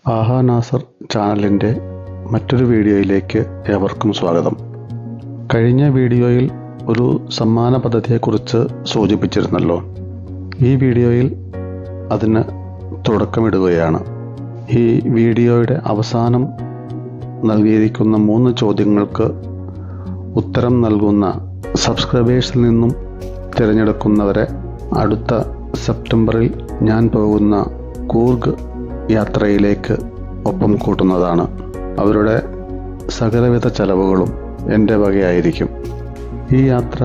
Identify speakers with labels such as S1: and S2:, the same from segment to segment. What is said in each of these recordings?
S1: ആഹാ നാസർ ചാനലിൻ്റെ മറ്റൊരു വീഡിയോയിലേക്ക് ഏവർക്കും സ്വാഗതം. കഴിഞ്ഞ വീഡിയോയിൽ ഒരു സമ്മാന പദ്ധതിയെക്കുറിച്ച് സൂചിപ്പിച്ചിരുന്നല്ലോ. ഈ വീഡിയോയിൽ അതിന് തുടക്കമിടുകയാണ്. ഈ വീഡിയോയുടെ അവസാനം നൽകിയിരിക്കുന്ന 3 ചോദ്യങ്ങൾക്ക് ഉത്തരം നൽകുന്ന സബ്സ്ക്രൈബേഴ്സിൽ നിന്നും തിരഞ്ഞെടുക്കുന്നവരെ അടുത്ത സെപ്റ്റംബറിൽ ഞാൻ പോകുന്ന കൂർഗ് യാത്രയിലേക്ക് ഒപ്പം കൂട്ടുന്നതാണ്. അവരുടെ സകലവിധ ചെലവുകളും എൻ്റെ വകയായിരിക്കും. ഈ യാത്ര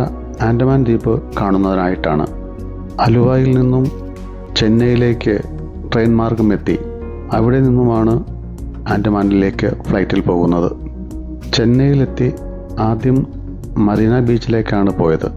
S1: ആൻഡമാൻ ദ്വീപ് കാണുന്നതിനായിട്ടാണ്. അലുവായിൽ നിന്നും ചെന്നൈയിലേക്ക് ട്രെയിൻ മാർഗം എത്തി അവിടെ നിന്നുമാണ് ആൻഡമാനിലേക്ക് ഫ്ലൈറ്റിൽ പോകുന്നത്. ചെന്നൈയിലെത്തി ആദ്യം മറീന ബീച്ചിലേക്കാണ് പോയത്.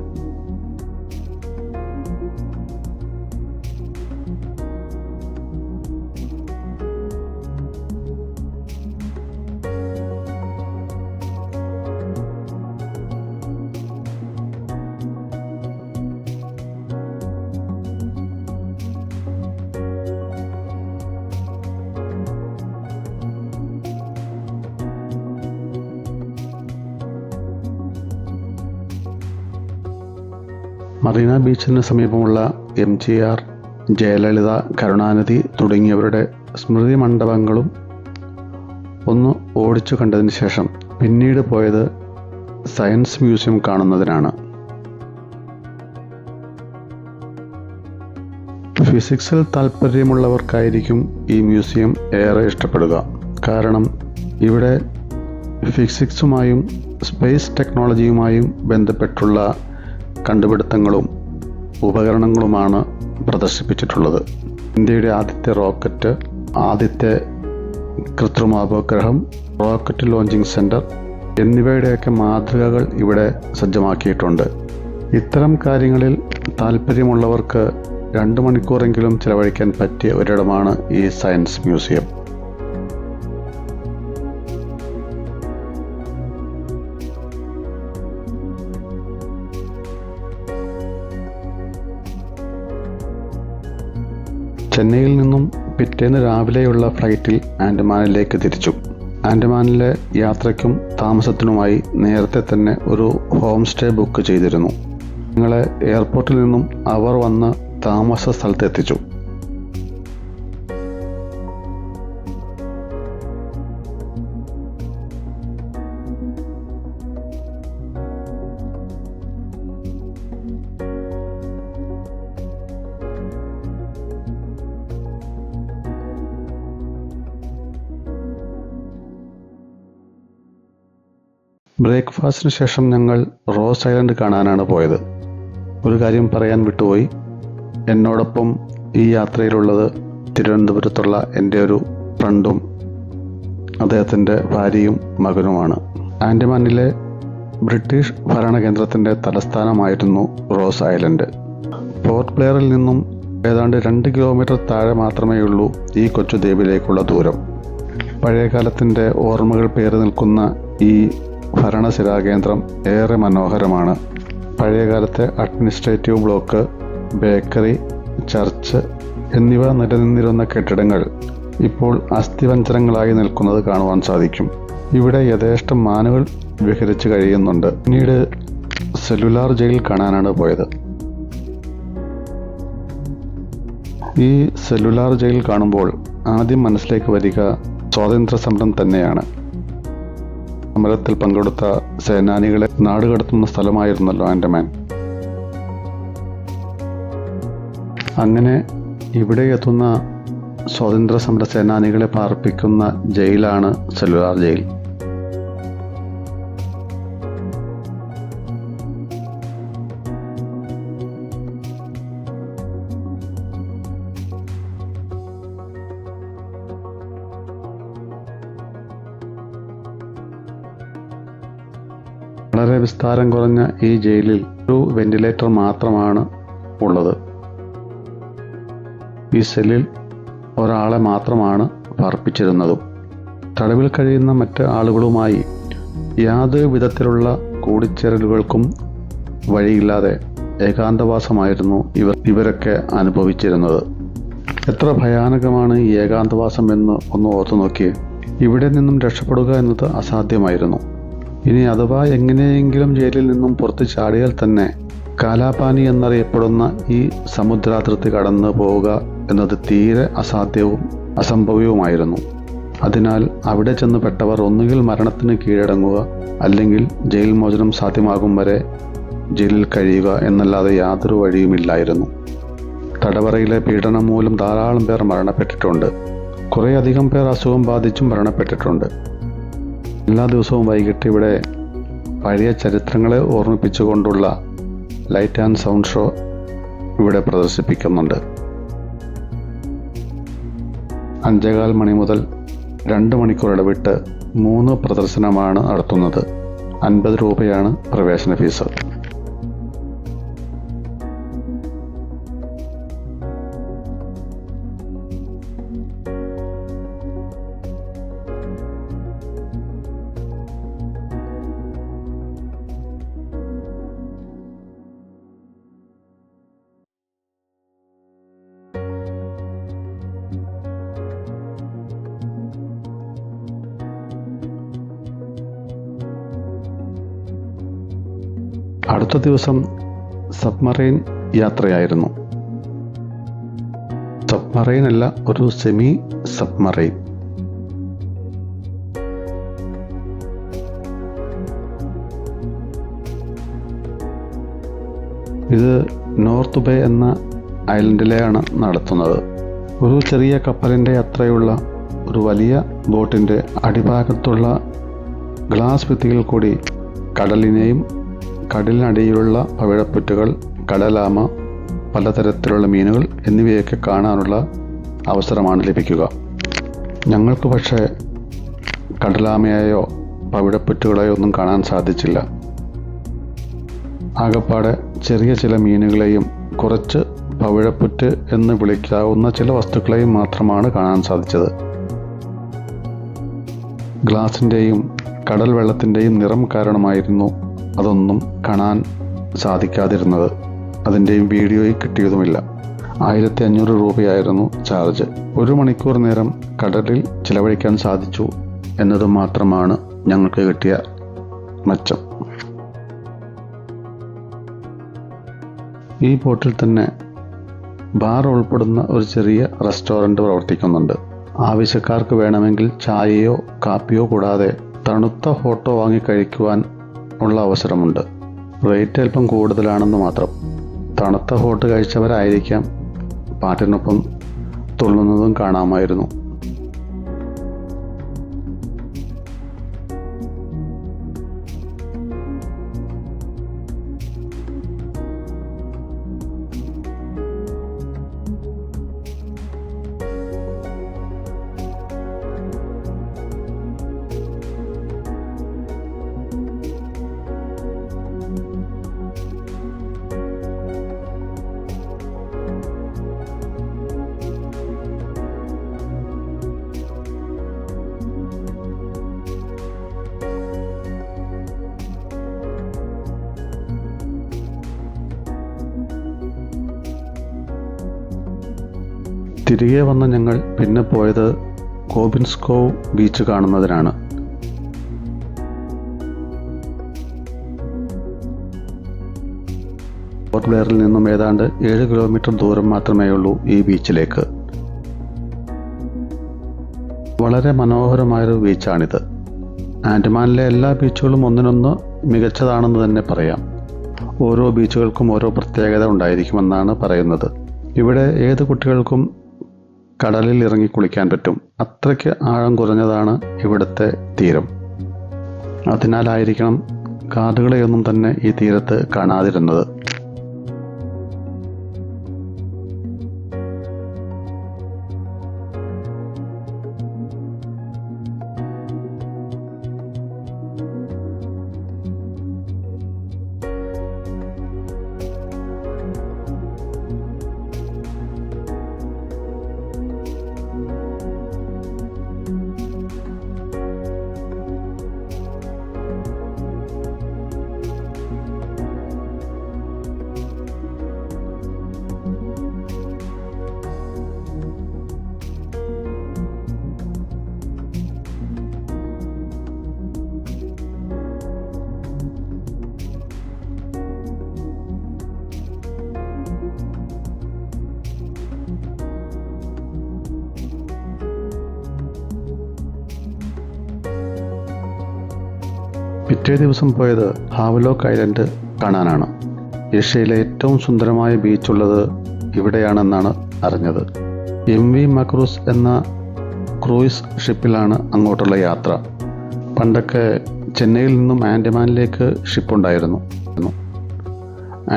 S1: മറീന ബീച്ചിന് സമീപമുള്ള MGR, ജയലളിത, കരുണാനിധി തുടങ്ങിയവരുടെ സ്മൃതി മണ്ഡപങ്ങളും ഒന്ന് ഓടിച്ചു കണ്ടതിന് ശേഷം പിന്നീട് പോയത് സയൻസ് മ്യൂസിയം കാണുന്നതിനാണ്. ഫിസിക്സിൽ താല്പര്യമുള്ളവർക്കായിരിക്കും ഈ മ്യൂസിയം ഏറെ ഇഷ്ടപ്പെടുക. കാരണം ഇവിടെ ഫിസിക്സുമായും സ്പേസ് ടെക്നോളജിയുമായും ബന്ധപ്പെട്ടുള്ള കണ്ടുപിടുത്തങ്ങളും ഉപകരണങ്ങളുമാണ് പ്രദർശിപ്പിച്ചിട്ടുള്ളത്. ഇന്ത്യയുടെ ആദ്യത്തെ റോക്കറ്റ്, ആദ്യത്തെ കൃത്രിമോപഗ്രഹം, റോക്കറ്റ് ലോഞ്ചിങ് സെൻറ്റർ എന്നിവയുടെയൊക്കെ മാതൃകകൾ ഇവിടെ സജ്ജമാക്കിയിട്ടുണ്ട്. ഇത്തരം കാര്യങ്ങളിൽ താല്പര്യമുള്ളവർക്ക് 2 മണിക്കൂറെങ്കിലും ചിലവഴിക്കാൻ പറ്റിയ ഒരിടമാണ് ഈ സയൻസ് മ്യൂസിയം. ചെന്നൈയിൽ നിന്നും പിറ്റേന്ന് രാവിലെയുള്ള ഫ്ലൈറ്റിൽ ആൻഡമാനിലേക്ക് തിരിച്ചു. ആൻഡമാനിലെ യാത്രയ്ക്കും താമസത്തിനുമായി നേരത്തെ തന്നെ ഒരു ഹോം സ്റ്റേ ബുക്ക് ചെയ്തിരുന്നു. ഞങ്ങളെ എയർപോർട്ടിൽ നിന്നും അവർ വന്ന് താമസ സ്ഥലത്തെത്തിച്ചു. ബ്രേക്ക്ഫാസ്റ്റിന് ശേഷം ഞങ്ങൾ റോസ് ഐലൻഡ് കാണാനാണ് പോയത്. ഒരു കാര്യം പറയാൻ വിട്ടുപോയി. എന്നോടൊപ്പം ഈ യാത്രയിലുള്ളത് തിരുവനന്തപുരത്തുള്ള എൻ്റെ ഒരു ഫ്രണ്ടും അദ്ദേഹത്തിൻ്റെ ഭാര്യയും മകനുമാണ്. ആൻഡമാനിലെ ബ്രിട്ടീഷ് ഭരണകേന്ദ്രത്തിൻ്റെ തലസ്ഥാനമായിരുന്നു റോസ് ഐലൻഡ്. പോർട്ട് ബ്ലെയറിൽ നിന്നും ഏതാണ്ട് 2 കിലോമീറ്റർ താഴെ മാത്രമേയുള്ളൂ ഈ കൊച്ചു ദ്വീപിലേക്കുള്ള ദൂരം. പഴയകാലത്തിൻ്റെ ഓർമ്മകൾ പേറി നിൽക്കുന്ന ഈ ഭരണസിരാകേന്ദ്രം ഏറെ മനോഹരമാണ്. പഴയകാലത്തെ അഡ്മിനിസ്ട്രേറ്റീവ് ബ്ലോക്ക്, ബേക്കറി, ചർച്ച് എന്നിവ നിലനിന്നിരുന്ന കെട്ടിടങ്ങൾ ഇപ്പോൾ അസ്ഥിപഞ്ജരങ്ങളായി നിൽക്കുന്നത് കാണുവാൻ സാധിക്കും. ഇവിടെ യഥേഷ്ടം മാനുകൾ വിഹരിച്ച് കഴിയുന്നുണ്ട്. പിന്നീട് സെല്ലുലാർ ജയിൽ കാണാനാണ് പോയത്. ഈ സെല്ലുലാർ ജയിൽ കാണുമ്പോൾ ആദ്യം മനസ്സിലേക്ക് വരിക സ്വാതന്ത്ര്യ സമരം തന്നെയാണ്. സമരത്തിൽ പങ്കെടുത്ത സേനാനികളെ നാടുകടത്തുന്ന സ്ഥലമായിരുന്നല്ലോ ആൻഡമാൻ. അങ്ങനെ ഇവിടെ എത്തുന്ന സ്വാതന്ത്ര്യ സമര സേനാനികളെ പാർപ്പിക്കുന്ന ജയിലാണ് സെല്ലുലാർ ജയിൽ. വളരെ വിസ്താരം കുറഞ്ഞ ഈ ജയിലിൽ ഒരു വെന്റിലേറ്റർ മാത്രമാണ് ഉള്ളത്. ഈ സെല്ലിൽ ഒരാളെ മാത്രമാണ് പാർപ്പിച്ചിരുന്നതും. തടവിൽ കഴിയുന്ന മറ്റ് ആളുകളുമായി യാതൊരു വിധത്തിലുള്ള കൂടിച്ചേരലുകൾക്കും വഴിയില്ലാതെ ഏകാന്തവാസമായിരുന്നു ഇവരൊക്കെ അനുഭവിച്ചിരുന്നത്. എത്ര ഭയാനകമാണ് ഈ ഏകാന്തവാസം എന്ന് ഒന്ന് ഓർത്തു നോക്കിയേ. ഇവിടെ നിന്നും രക്ഷപ്പെടുക എന്നത് അസാധ്യമായിരുന്നു. ഇനി അഥവാ എങ്ങനെയെങ്കിലും ജയിലിൽ നിന്നും പുറത്ത് ചാടിയാൽ തന്നെ കാലാപാനി എന്നറിയപ്പെടുന്ന ഈ സമുദ്രാതിർത്തി കടന്നു പോവുക എന്നത് തീരെ അസാധ്യവും അസംഭവ്യവുമായിരുന്നു. അതിനാൽ അവിടെ ചെന്ന് പെട്ടവർ ഒന്നുകിൽ മരണത്തിന് കീഴടങ്ങുക, അല്ലെങ്കിൽ ജയിൽ മോചനം സാധ്യമാകും വരെ ജയിലിൽ കഴിയുക എന്നല്ലാതെ യാതൊരു വഴിയുമില്ലായിരുന്നു. തടവറയിലെ പീഡനം മൂലം ധാരാളം പേർ മരണപ്പെട്ടിട്ടുണ്ട്. കുറേയധികം പേർ അസുഖം ബാധിച്ചും മരണപ്പെട്ടിട്ടുണ്ട്. എല്ലാ ദിവസവും വൈകിട്ട് ഇവിടെ പഴയ ചരിത്രങ്ങളെ ഓർമ്മിപ്പിച്ചുകൊണ്ടുള്ള ലൈറ്റ് ആൻഡ് സൗണ്ട് ഷോ ഇവിടെ പ്രദർശിപ്പിക്കുന്നുണ്ട്. 5:15 മണി മുതൽ 2 മണിക്കൂർ ഇടവിട്ട് 3 പ്രദർശനമാണ് നടത്തുന്നത്. 50 രൂപയാണ് പ്രവേശന ഫീസ്. അടുത്ത ദിവസം സബ്മറൈൻ യാത്രയായിരുന്നു. സബ്മറൈൻ അല്ല, ഒരു സെമി സബ്മറൈൻ. ഇത് നോർത്ത് ബേ എന്ന ഐലൻഡിലെയാണ് നടത്തുന്നത്. ഒരു ചെറിയ കപ്പലിൻ്റെ അത്രയുള്ള ഒരു വലിയ ബോട്ടിൻ്റെ അടിഭാഗത്തുള്ള ഗ്ലാസ് ഭിത്തിയിൽ കൂടി കടലിനെയും കടലിനടിയിലുള്ള പവിഴപ്പുറ്റുകൾ, കടലാമ, പലതരത്തിലുള്ള മീനുകൾ എന്നിവയൊക്കെ കാണാനുള്ള അവസരമാണ് ലഭിക്കുക. ഞങ്ങൾക്ക് പക്ഷേ കടലാമയെയോ പവിഴപ്പുറ്റുകളെയോ ഒന്നും കാണാൻ സാധിച്ചില്ല. ആകപ്പാടെ ചെറിയ ചില മീനുകളെയും കുറച്ച് പവിഴപ്പുറ്റ് എന്ന് വിളിക്കാവുന്ന ചില വസ്തുക്കളെയും മാത്രമാണ് കാണാൻ സാധിച്ചത്. ഗ്ലാസിൻ്റെയും കടൽ വെള്ളത്തിൻ്റെയും നിറം കാരണമായിരുന്നു അതൊന്നും കാണാൻ സാധിക്കാതിരുന്നത്. അതിൻ്റെയും വീഡിയോയിൽ കിട്ടിയതുമില്ല. 1500 രൂപയായിരുന്നു ചാർജ്. 1 മണിക്കൂർ നേരം കടലിൽ ചിലവഴിക്കാൻ സാധിച്ചു എന്നത് മാത്രമാണ് ഞങ്ങൾക്ക് കിട്ടിയ മെച്ചം. ഈ ബോട്ടിൽ തന്നെ ബാർ ഉൾപ്പെടുന്ന ഒരു ചെറിയ റെസ്റ്റോറൻറ്റ് പ്രവർത്തിക്കുന്നുണ്ട്. ആവശ്യക്കാർക്ക് വേണമെങ്കിൽ ചായയോ കാപ്പിയോ കൂടാതെ തണുത്ത ഹോട്ടോ വാങ്ങി കഴിക്കുവാൻ ഉള്ള അവസരമുണ്ട്. റേറ്റ് അല്പം കൂടുതലാണെന്ന് മാത്രം. തണുത്ത ഹോട്ട് കഴിച്ചവരായിരിക്കാം പാട്ടിനൊപ്പം തുള്ളുന്നതും കാണാമായിരുന്നു. തിരികെ വന്ന ഞങ്ങൾ പിന്നെ പോയത് കോബിൻസ്കോവ് ബീച്ച് കാണുന്നതിനാണ്. പോർട്ട് ബ്ലെയറിൽ നിന്നും ഏതാണ്ട് 7 കിലോമീറ്റർ ദൂരം മാത്രമേയുള്ളൂ ഈ ബീച്ചിലേക്ക്. വളരെ മനോഹരമായൊരു ബീച്ചാണിത്. ആൻഡമാനിലെ എല്ലാ ബീച്ചുകളും ഒന്നിനൊന്ന് മികച്ചതാണെന്ന് തന്നെ പറയാം. ഓരോ ബീച്ചുകൾക്കും ഓരോ പ്രത്യേകത ഉണ്ടായിരിക്കുമെന്നാണ് പറയുന്നത്. ഇവിടെ ഏത് കുട്ടികൾക്കും കടലിൽ ഇറങ്ങി കുളിക്കാൻ പറ്റും. അത്രയ്ക്ക് ആഴം കുറഞ്ഞതാണ് ഇവിടുത്തെ തീരം. അതിനാലായിരിക്കണം കാടുകളെയൊന്നും തന്നെ ഈ തീരത്ത് കാണാതിരുന്നത്. പിറ്റേ ദിവസം പോയത് ഹാവ്ലോക്ക് ഐലൻഡ് കാണാനാണ്. ഏഷ്യയിലെ ഏറ്റവും സുന്ദരമായ ബീച്ചുള്ളത് ഇവിടെയാണെന്നാണ് അറിഞ്ഞത്. MV മക്രൂസ് എന്ന ക്രൂയിസ് ഷിപ്പിലാണ് അങ്ങോട്ടുള്ള യാത്ര. പണ്ടൊക്കെ ചെന്നൈയിൽ നിന്നും ആൻഡമാനിലേക്ക് ഷിപ്പുണ്ടായിരുന്നു.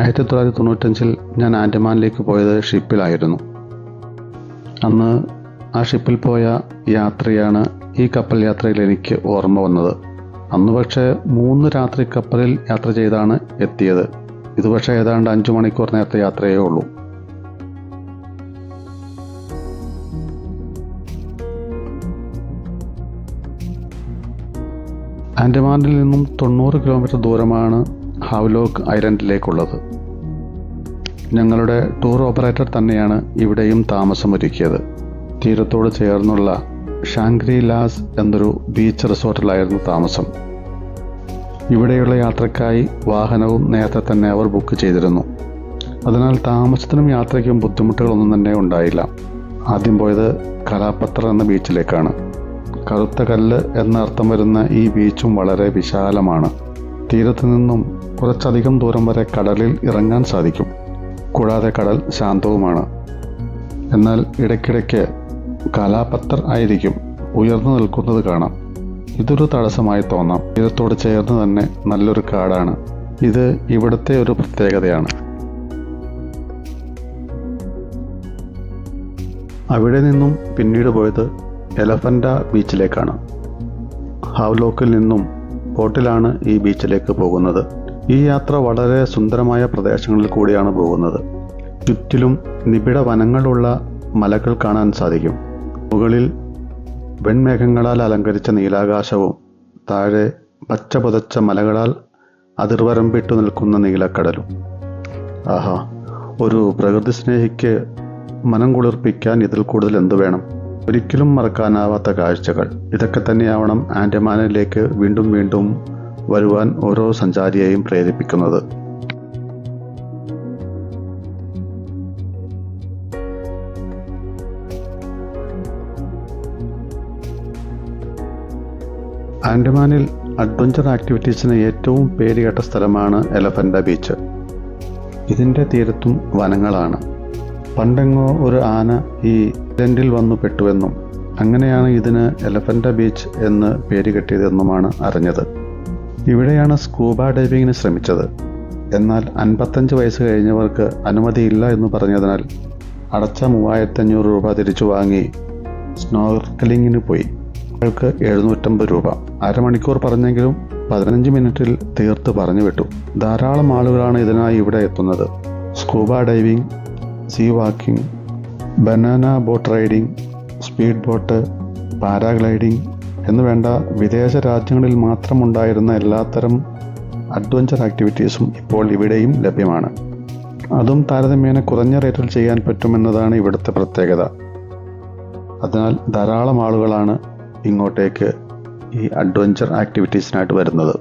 S1: 1995 ഞാൻ ആൻഡമാനിലേക്ക് പോയത് ഷിപ്പിലായിരുന്നു. അന്ന് ആ ഷിപ്പിൽ പോയ യാത്രയാണ് ഈ കപ്പൽ യാത്രയിൽ എനിക്ക് ഓർമ്മ വന്നത്. അന്ന് പക്ഷേ 3 രാത്രി കപ്പലിൽ യാത്ര ചെയ്താണ് എത്തിയത്. ഇത് പക്ഷേ ഏതാണ്ട് 5 മണിക്കൂർ നേരത്തെ യാത്രയേ ഉള്ളൂ. ആൻഡമാനിൽ നിന്നും 90 കിലോമീറ്റർ ദൂരമാണ് ഹാവ്ലോക്ക് ഐലൻഡിലേക്കുള്ളത്. ഞങ്ങളുടെ ടൂർ ഓപ്പറേറ്റർ തന്നെയാണ് ഇവിടെയും താമസമൊരുക്കിയത്. തീരത്തോട് ചേർന്നുള്ള ഷാങ്ക്രി ലാസ് എന്നൊരു ബീച്ച് റിസോർട്ടിലായിരുന്നു താമസം. ഇവിടെയുള്ള യാത്രക്കായി വാഹനവും നേരത്തെ തന്നെ അവർ ബുക്ക് ചെയ്തിരുന്നു. അതിനാൽ താമസത്തിനും യാത്രയ്ക്കും ബുദ്ധിമുട്ടുകളൊന്നും തന്നെ ഉണ്ടായില്ല. ആദ്യം പോയത് കലാപത്ര എന്ന ബീച്ചിലേക്കാണ്. കറുത്ത കല്ല് എന്ന അർത്ഥം വരുന്ന ഈ ബീച്ചും വളരെ വിശാലമാണ്. തീരത്തു നിന്നും കുറച്ചധികം ദൂരം വരെ കടലിൽ ഇറങ്ങാൻ സാധിക്കും. കൂടാതെ കടൽ ശാന്തവുമാണ്. എന്നാൽ ഇടയ്ക്കിടയ്ക്ക് കലാപത്തർ ആയിരിക്കും ഉയർന്നു നിൽക്കുന്നത് കാണാം. ഇതൊരു തടസ്സമായി തോന്നാം. തീരത്തോട് ചേർന്ന് തന്നെ നല്ലൊരു കാടാണ്. ഇത് ഇവിടുത്തെ ഒരു പ്രത്യേകതയാണ്. അവിടെ നിന്നും പിന്നീട് പോയത് എലഫൻ്റ ബീച്ചിലേക്കാണ്. ഹാവ്ലോക്കിൽ നിന്നും ബോട്ടിലാണ് ഈ ബീച്ചിലേക്ക് പോകുന്നത്. ഈ യാത്ര വളരെ സുന്ദരമായ പ്രദേശങ്ങളിൽ കൂടിയാണ് പോകുന്നത്. ചുറ്റിലും നിബിഡ വനങ്ങളുള്ള മലകൾ കാണാൻ സാധിക്കും. മുകളിൽ വെൺമേഘങ്ങളാൽ അലങ്കരിച്ച നീലാകാശവും താഴെ പച്ച പുതച്ച മലകളാൽ അതിർവരമ്പിട്ടു നിൽക്കുന്ന നീലക്കടലും. ആഹാ, ഒരു പ്രകൃതി സ്നേഹിക്ക് മനം കുളിർപ്പിക്കാൻ ഇതിൽ കൂടുതൽ എന്തു വേണം? ഒരിക്കലും മറക്കാനാവാത്ത കാഴ്ചകൾ. ഇതൊക്കെ തന്നെയാവണം ആൻഡമാനിലേക്ക് വീണ്ടും വീണ്ടും വരുവാൻ ഓരോ സഞ്ചാരിയെയും പ്രേരിപ്പിക്കുന്നത്. ആൻഡമാനിൽ അഡ്വഞ്ചർ ആക്ടിവിറ്റീസിന് ഏറ്റവും പേരുകേട്ട സ്ഥലമാണ് എലഫൻ്റ ബീച്ച്. ഇതിൻ്റെ തീരത്തും വനങ്ങളാണ്. പണ്ടെങ്ങോ ഒരു ആന ഈ ഐലൻഡിൽ വന്നു പെട്ടുവെന്നും അങ്ങനെയാണ് ഇതിന് എലഫൻ്റ ബീച്ച് എന്ന് പേര് കിട്ടിയതെന്നുമാണ് അറിഞ്ഞത്. ഇവിടെയാണ് സ്കൂബ ഡൈവിങ്ങിന് ശ്രമിച്ചത്. എന്നാൽ 55 വയസ്സ് കഴിഞ്ഞവർക്ക് അനുമതിയില്ല എന്ന് പറഞ്ഞതിനാൽ അടച്ച 3500 രൂപ തിരിച്ചു വാങ്ങി സ്നോർക്കലിങ്ങിന് പോയി. അയാൾക്ക് 750 രൂപ. അരമണിക്കൂർ പറഞ്ഞെങ്കിലും 15 മിനിറ്റിൽ തീർത്ത് പറഞ്ഞു വിട്ടു. ധാരാളം ആളുകളാണ് ഇതിനായി ഇവിടെ എത്തുന്നത്. Scuba diving, sea walking, banana boat riding, speed boat, paragliding എന്ന് വേണ്ട വിദേശ രാജ്യങ്ങളിൽ മാത്രമുണ്ടായിരുന്ന എല്ലാത്തരം അഡ്വഞ്ചർ ആക്ടിവിറ്റീസും ഇപ്പോൾ ഇവിടെയും ലഭ്യമാണ്. അതും താരതമ്യേന കുറഞ്ഞ റേറ്റിൽ ചെയ്യാൻ പറ്റുമെന്നതാണ് ഇവിടുത്തെ പ്രത്യേകത. അതിനാൽ ധാരാളം ആളുകളാണ് ഇങ്ങോട്ടേക്ക് ഈ അഡ്വഞ്ചർ ആക്ടിവിറ്റീസിനായിട്ട് വരുന്നത്.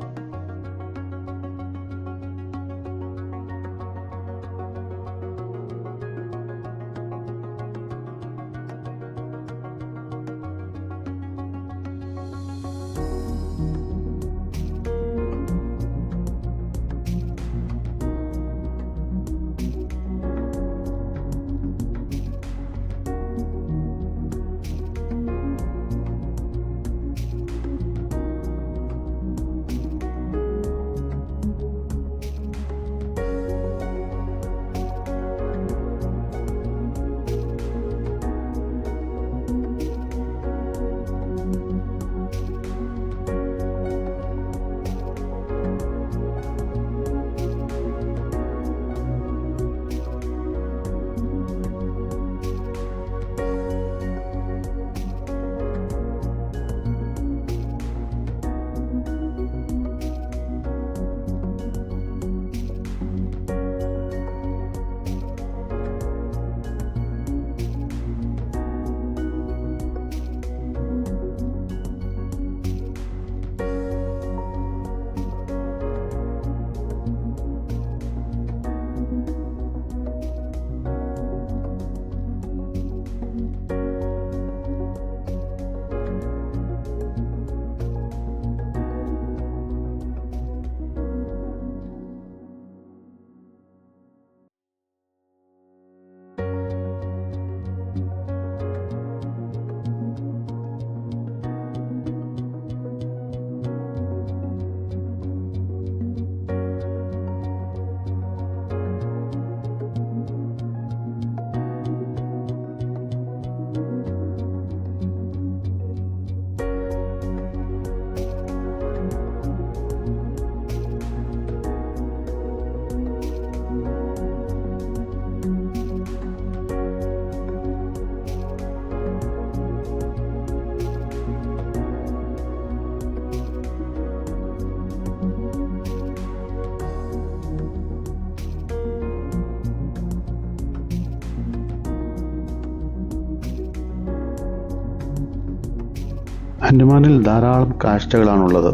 S1: ആൻഡമാനിൽ ധാരാളം കാഴ്ചകളാണുള്ളത്.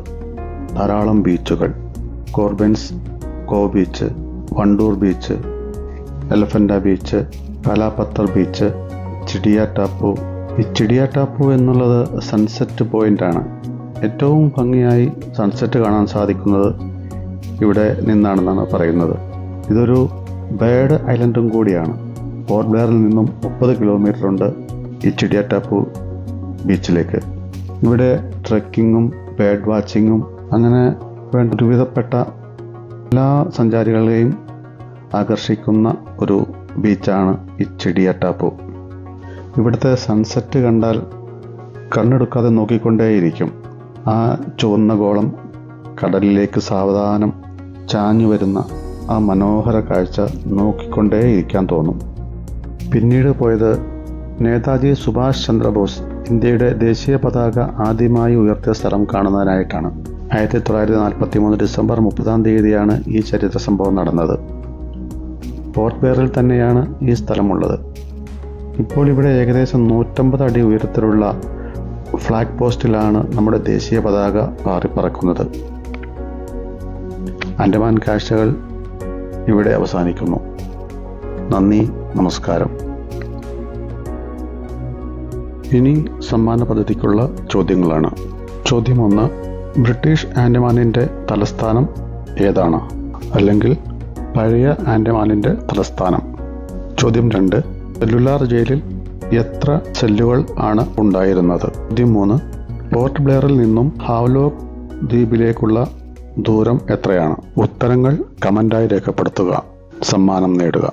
S1: ധാരാളം ബീച്ചുകൾ. Corbyn's, cove beach, Wandoor beach, elephant beach, Kalapathar beach, Chidiya Tapu. ഈ ചിഡിയ ടാപ്പു എന്നുള്ളത് സൺസെറ്റ് പോയിൻ്റാണ്. ഏറ്റവും ഭംഗിയായി സൺസെറ്റ് കാണാൻ സാധിക്കുന്നത് ഇവിടെ നിന്നാണെന്നാണ് പറയുന്നത്. ഇതൊരു ബേർഡ് ഐലൻഡും കൂടിയാണ്. പോർട്ട് ബ്ലെയറിൽ നിന്നും 30 കിലോമീറ്റർ ഉണ്ട് ഈ ചിഡിയ ടാപ്പു ബീച്ചിലേക്ക്. ഇവിടെ ട്രെക്കിങ്ങും ബേർഡ് വാച്ചിങ്ങും അങ്ങനെ വേണ്ട ഒരുവിധപ്പെട്ട എല്ലാ സഞ്ചാരികളെയും ആകർഷിക്കുന്ന ഒരു ബീച്ചാണ് ഈ ചിഡിയ ടാപ്പു. ഇവിടുത്തെ സൺസെറ്റ് കണ്ടാൽ കണ്ണെടുക്കാതെ നോക്കിക്കൊണ്ടേയിരിക്കും. ആ ചുവന്ന ഗോളം കടലിലേക്ക് സാവധാനം ചാഞ്ഞു വരുന്ന ആ മനോഹര കാഴ്ച നോക്കിക്കൊണ്ടേയിരിക്കാൻ തോന്നും. പിന്നീട് പോയത് നേതാജി സുഭാഷ് ചന്ദ്രബോസ് ഇന്ത്യയുടെ ദേശീയ പതാക ആദ്യമായി ഉയർത്തിയ സ്ഥലം കാണുന്നതിനായിട്ടാണ്. 1943 ഡിസംബർ 30 ഈ ചരിത്ര സംഭവം നടന്നത്. പോർട്ട് ബ്ലെയറിൽ തന്നെയാണ് ഈ സ്ഥലമുള്ളത്. ഇപ്പോൾ ഇവിടെ ഏകദേശം 150 അടി ഉയരത്തിലുള്ള ഫ്ലാഗ് പോസ്റ്റിലാണ് നമ്മുടെ ദേശീയ പതാക പാറിപ്പറക്കുന്നത്. ആൻഡമാൻ കാഴ്ചകൾ ഇവിടെ അവസാനിക്കുന്നു. നന്ദി, നമസ്കാരം. ഇനി സമ്മാന പദ്ധതിക്കുള്ള ചോദ്യങ്ങളാണ്. ചോദ്യം 1. ബ്രിട്ടീഷ് ആൻഡമാനിൻ്റെ തലസ്ഥാനം ഏതാണ്? അല്ലെങ്കിൽ പഴയ ആൻഡമാനിൻ്റെ തലസ്ഥാനം. ചോദ്യം 2. സെല്ലുലാർ ജയിലിൽ എത്ര സെല്ലുകൾ ആണ് ഉണ്ടായിരുന്നത്? ചോദ്യം 3. പോർട്ട് ബ്ലെയറിൽ നിന്നും ഹാവ്ലോക്ക് ദ്വീപിലേക്കുള്ള ദൂരം എത്രയാണ്? ഉത്തരങ്ങൾ കമൻ്റായി രേഖപ്പെടുത്തുക. സമ്മാനം നേടുക.